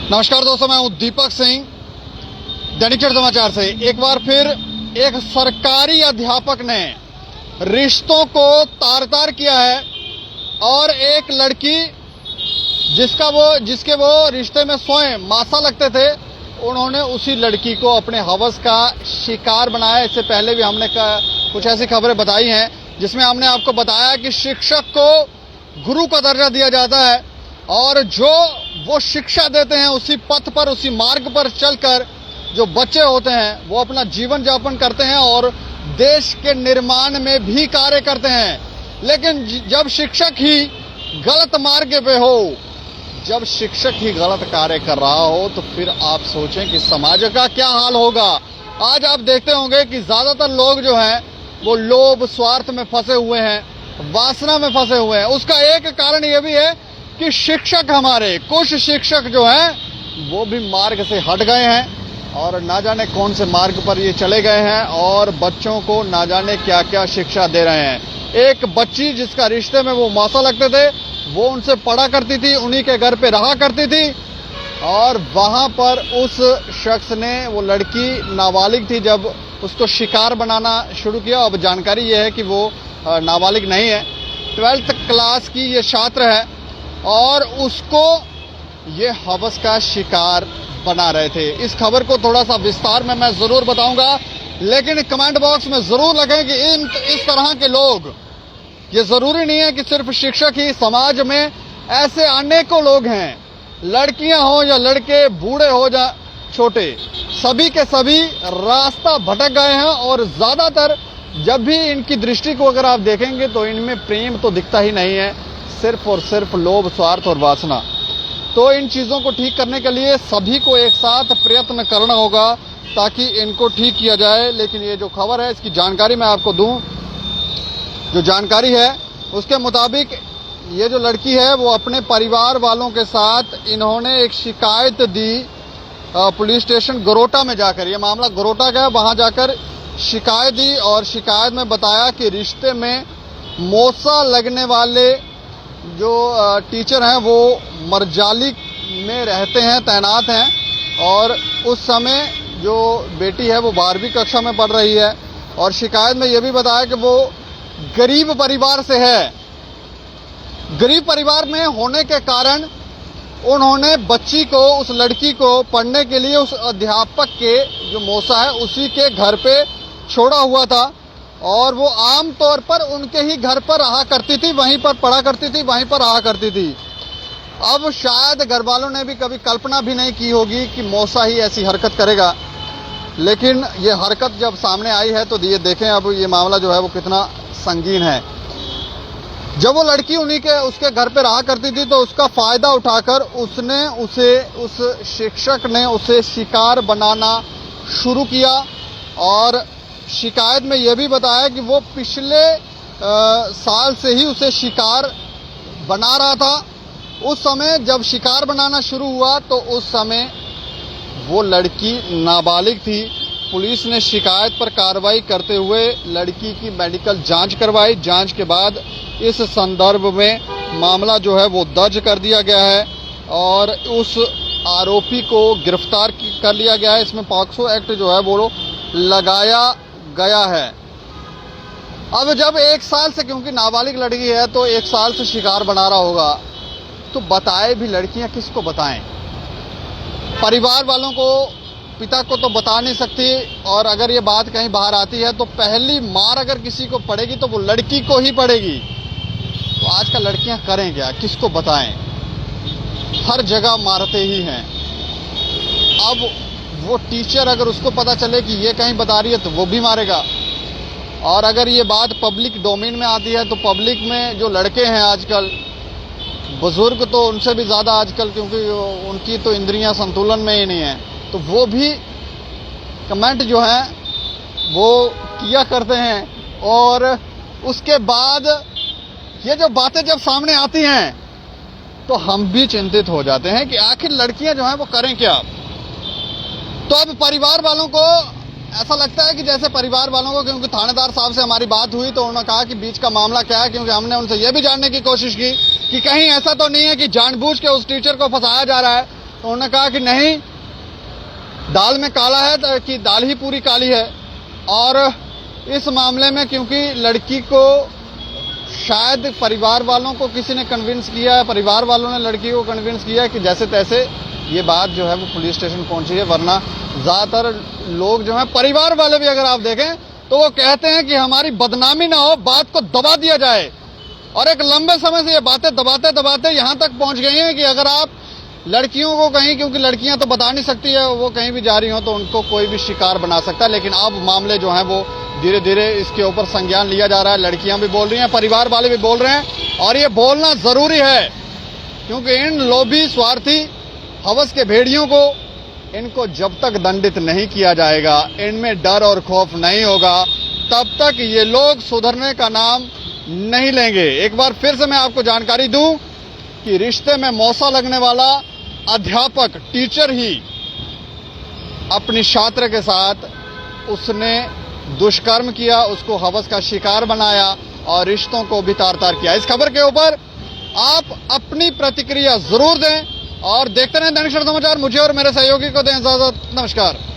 नमस्कार दोस्तों, मैं हूं दीपक सिंह, दैनिक चढ़ समाचार से। एक बार फिर एक सरकारी अध्यापक ने रिश्तों को तार-तार किया है और एक लड़की जिसके वो रिश्ते में स्वयं मासा लगते थे, उन्होंने उसी लड़की को अपने हवस का शिकार बनाया। इससे पहले भी हमने कुछ ऐसी खबरें बताई हैं जिसमें हमने आपको बताया कि शिक्षक को गुरु का दर्जा दिया जाता है और जो वो शिक्षा देते हैं उसी पथ पर, उसी मार्ग पर चलकर जो बच्चे होते हैं वो अपना जीवन यापन करते हैं और देश के निर्माण में भी कार्य करते हैं। लेकिन जब शिक्षक ही गलत मार्ग पे हो, जब शिक्षक ही गलत कार्य कर रहा हो, तो फिर आप सोचें कि समाज का क्या हाल होगा। आज आप देखते होंगे कि ज्यादातर लोग जो हैं वो लोभ, स्वार्थ में फंसे हुए हैं, वासना में फंसे हुए हैं। उसका एक कारण ये भी है कि शिक्षक, हमारे कुछ शिक्षक जो हैं वो भी मार्ग से हट गए हैं और ना जाने कौन से मार्ग पर ये चले गए हैं और बच्चों को ना जाने क्या क्या शिक्षा दे रहे हैं। एक बच्ची जिसका रिश्ते में वो मौसा लगते थे, वो उनसे पढ़ा करती थी, उन्हीं के घर पे रहा करती थी और वहां पर उस शख्स ने, वो लड़की नाबालिग थी, जब उसको शिकार बनाना शुरू किया। अब जानकारी ये है कि वो नाबालिग नहीं है, 12th क्लास की ये छात्र है और उसको ये हवस का शिकार बना रहे थे। इस खबर को थोड़ा सा विस्तार में मैं जरूर बताऊंगा, लेकिन कमेंट बॉक्स में जरूर लिखें कि इस तरह के लोग, ये जरूरी नहीं है कि सिर्फ शिक्षक ही, समाज में ऐसे अनेकों लोग हैं, लड़कियां हो या लड़के, बूढ़े हो या छोटे, सभी के सभी रास्ता भटक गए हैं और ज्यादातर जब भी इनकी दृष्टि को अगर आप देखेंगे तो इनमें प्रेम तो दिखता ही नहीं है, सिर्फ और सिर्फ लोभ, स्वार्थ और वासना। तो इन चीजों को ठीक करने के लिए सभी को एक साथ प्रयत्न करना होगा ताकि इनको ठीक किया जाए। लेकिन ये जो खबर है इसकी जानकारी मैं आपको दूं, जो जानकारी है उसके मुताबिक ये जो लड़की है वो अपने परिवार वालों के साथ इन्होंने एक शिकायत दी पुलिस स्टेशन गरोटा में जाकर। ये मामला गरोटा का है, वहां जाकर शिकायत दी और शिकायत में बताया कि रिश्ते में मौसा लगने वाले जो टीचर हैं वो मरजाली में रहते हैं, तैनात हैं और उस समय जो बेटी है वो 12वीं कक्षा में पढ़ रही है और शिकायत में ये भी बताया कि वो गरीब परिवार से है। गरीब परिवार में होने के कारण उन्होंने बच्ची को, उस लड़की को पढ़ने के लिए उस अध्यापक के, जो मौसा है, उसी के घर पे छोड़ा हुआ था और वो आम तौर पर उनके ही घर पर रहा करती थी, वहीं पर पढ़ा करती थी, वहीं पर रहा करती थी। अब शायद घर वालों ने भी कभी कल्पना भी नहीं की होगी कि मौसा ही ऐसी हरकत करेगा, लेकिन ये हरकत जब सामने आई है तो ये देखें अब ये मामला जो है वो कितना संगीन है। जब वो लड़की उसके घर पे रहा करती थी तो उसका फायदा उठाकर उस शिक्षक ने उसे शिकार बनाना शुरू किया और शिकायत में यह भी बताया कि वो पिछले साल से ही उसे शिकार बना रहा था। उस समय जब शिकार बनाना शुरू हुआ तो उस समय वो लड़की नाबालिग थी। पुलिस ने शिकायत पर कार्रवाई करते हुए लड़की की मेडिकल जांच करवाई। जांच के बाद इस संदर्भ में मामला जो है वो दर्ज कर दिया गया है और उस आरोपी को गिरफ्तार कर लिया गया है। इसमें पॉक्सो एक्ट जो है वो लगाया गया है। अब जब 1 साल से, क्योंकि नाबालिग लड़की है तो 1 साल से शिकार बना रहा होगा, तो बताए भी लड़कियां किसको बताएं? परिवार वालों को, पिता को तो बता नहीं सकती और अगर ये बात कहीं बाहर आती है तो पहली मार अगर किसी को पड़ेगी तो वो लड़की को ही पड़ेगी। तो आजकल लड़कियां करें क्या, किसको बताएं? हर जगह मारते ही हैं। अब वो टीचर, अगर उसको पता चले कि ये कहीं बता रही है तो वो भी मारेगा और अगर ये बात पब्लिक डोमेन में आती है तो पब्लिक में जो लड़के हैं आजकल, बुजुर्ग तो उनसे भी ज्यादा आजकल, क्योंकि उनकी तो इंद्रियां संतुलन में ही नहीं है, तो वो भी कमेंट जो है वो किया करते हैं और उसके बाद ये जो बातें जब सामने आती हैं तो हम भी चिंतित हो जाते हैं कि आखिर लड़कियां जो हैं वो करें क्या। तो अब परिवार वालों को ऐसा लगता है कि जैसे परिवार वालों को, क्योंकि थानेदार साहब से हमारी बात हुई तो उन्होंने कहा कि बीच का मामला क्या है, क्योंकि हमने उनसे यह भी जानने की कोशिश की कि कहीं ऐसा तो नहीं है कि जानबूझ के उस टीचर को फंसाया जा रहा है तो उन्होंने कहा कि नहीं, दाल में काला है तो कि दाल ही पूरी काली है। और इस मामले में क्योंकि लड़की को शायद परिवार वालों को किसी ने कन्विंस किया है, परिवार वालों ने लड़की को कन्विंस किया है कि जैसे तैसे ये बात जो है वो पुलिस स्टेशन पहुंची है, वरना ज्यादातर लोग जो है, परिवार वाले भी अगर आप देखें तो वो कहते हैं कि हमारी बदनामी ना हो, बात को दबा दिया जाए। और एक लंबे समय से ये बातें दबाते दबाते यहां तक पहुंच गई हैं कि अगर आप लड़कियों को कहीं, क्योंकि लड़कियां तो बता नहीं सकती है, वो कहीं भी जा रही हो तो उनको कोई भी शिकार बना सकता है। लेकिन अब मामले जो हैं वो धीरे धीरे इसके ऊपर संज्ञान लिया जा रहा है। लड़कियां भी बोल रही हैं, परिवार वाले भी बोल रहे हैं, और ये बोलना जरूरी है क्योंकि इन लोभी, स्वार्थी, हवस के भेड़ियों को, इनको जब तक दंडित नहीं किया जाएगा, इनमें डर और खौफ नहीं होगा, तब तक ये लोग सुधरने का नाम नहीं लेंगे। एक बार फिर से मैं आपको जानकारी दूं कि रिश्ते में मौसा लगने वाला अध्यापक, टीचर ही अपनी छात्र के साथ उसने दुष्कर्म किया, उसको हवस का शिकार बनाया और रिश्तों को भी तार-तार किया। इस खबर के ऊपर आप अपनी प्रतिक्रिया जरूर दें और देखते रहें दैनिक सवेरा समाचार। मुझे और मेरे सहयोगी को दें इजाजत। नमस्कार।